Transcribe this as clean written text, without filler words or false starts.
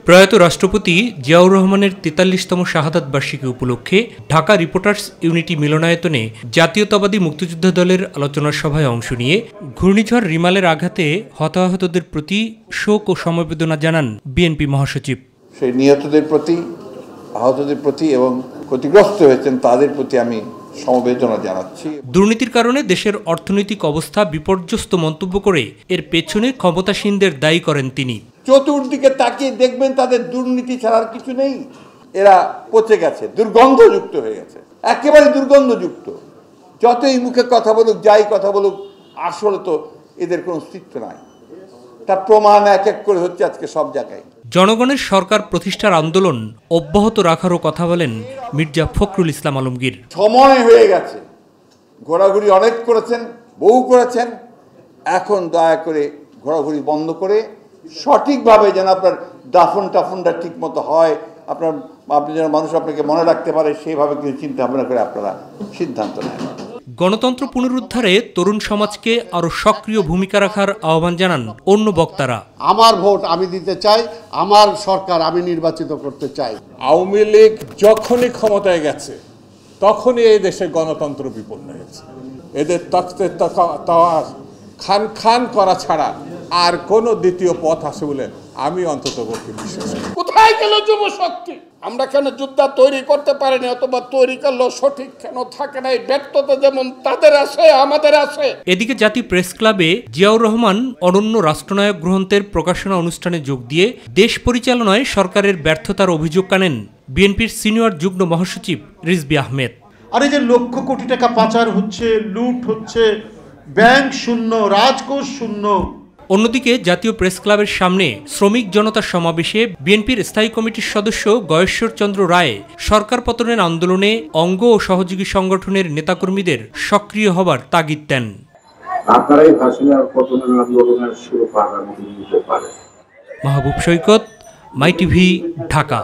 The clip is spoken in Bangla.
প্রয়াত রাষ্ট্রপতি জিয়াউর রহমানের ৪৩তম শাহাদাত বার্ষিকী উপলক্ষে ঢাকা রিপোর্টার্স ইউনিটি মিলনায়তনে জাতীয়তাবাদী মুক্তিযোদ্ধা দলের আলোচনা সভায় অংশ নিয়ে ঘূর্ণিঝড় রিমালের আঘাতে হতাহতদের প্রতি শোক ও সমবেদনা জানান বিএনপি মহাসচিব। সেই নিহতদের প্রতি, আহতদের প্রতি এবং ক্ষতিগ্রস্ত হয়েছেন তাদের প্রতি আমি সমবেদনা জানাচ্ছি। দুর্নীতির কারণে দেশের অর্থনৈতিক অবস্থা বিপর্যস্ত মন্তব্য করে এর পেছনে ক্ষমতাসীনদের দায়ী করেন তিনি। চতুর্দিকে তাকিয়ে দেখবেন তাদের দুর্নীতি ছাড়ার কিছু নেই। এরা পচে গেছে, দুর্গন্ধযুক্ত হয়ে গেছে, একেবারে দুর্গন্ধযুক্ত। যতই মুখে কথা বলুক, যাই কথা বলুক, আসলে তো এদের কোনো অস্তিত্ব নাই। তার প্রমাণ এক এক করে হচ্ছে আজকে সব জায়গায়। জনগণের সরকার প্রতিষ্ঠার আন্দোলন অব্যাহত রাখারও কথা বলেন মির্জা ফখরুল ইসলাম আলমগীর। সময় হয়ে গেছে, ঘোরাঘুরি অনেক করেছেন, বহু করেছেন, এখন দয়া করে ঘোরাঘুরি বন্ধ করে সঠিকভাবে যেন আপনার দাফন টাফনটা ঠিক মতো হয়, আপনি যেন মানুষ আপনাকে মনে রাখতে পারে, সেইভাবে কিছু চিন্তা ভাবনা করে আপনারা সিদ্ধান্ত নেন। গণতন্ত্র পুনরুদ্ধারে তরুণ সমাজকে আরো সক্রিয় ভূমিকা রাখার আহ্বান জানান অন্য বক্তারা। আমার ভোট আমি দিতে চাই, আমার সরকার আমি নির্বাচিত করতে চাই। আওয়ামী লীগ যখনই ক্ষমতায় গেছে তখনই এই দেশে গণতন্ত্র বিপন্ন হয়েছে। এদের তখ্তে খান খান করা ছাড়া আর কোন দ্বিতীয় পথ আছে বলে আমি অন্তত বিশ্বাস করি। কোথায় গেল যুব শক্তি? আমরা কেন যোদ্ধা তৈরি করতে পারিনি, অথবা তৈরি করলেও সঠিক কেন থাকে না? এই ব্যর্থতা যেমন তাদের আছে, আমাদের আছে। এদিকে জাতীয় প্রেস ক্লাবে জিয়াউর রহমান অনন্য রাষ্ট্রনায়ক গ্রন্থের প্রকাশনা অনুষ্ঠানে যোগ দিয়ে দেশ পরিচালনায় সরকারের ব্যর্থতার অভিযোগ আনেন বিএনপির সিনিয়র যুগ্ম মহাসচিব রিজভী আহমেদ। আর এই যে লক্ষ কোটি টাকা পাচার হচ্ছে, লুট হচ্ছে, ব্যাংক শূন্য, রাজকোষ শূন্য। অন্যদিকে জাতীয় প্রেস ক্লাবের সামনে শ্রমিক জনতার সমাবেশে বিএনপির স্থায়ী কমিটির সদস্য গয়েশ্বর চন্দ্র রায় সরকার পতনের আন্দোলনে অঙ্গ ও সহযোগী সংগঠনের নেতাকর্মীদের সক্রিয় হবার তাগিদ দেন। মাহবুব সৈকত, মাই টিভি, ঢাকা।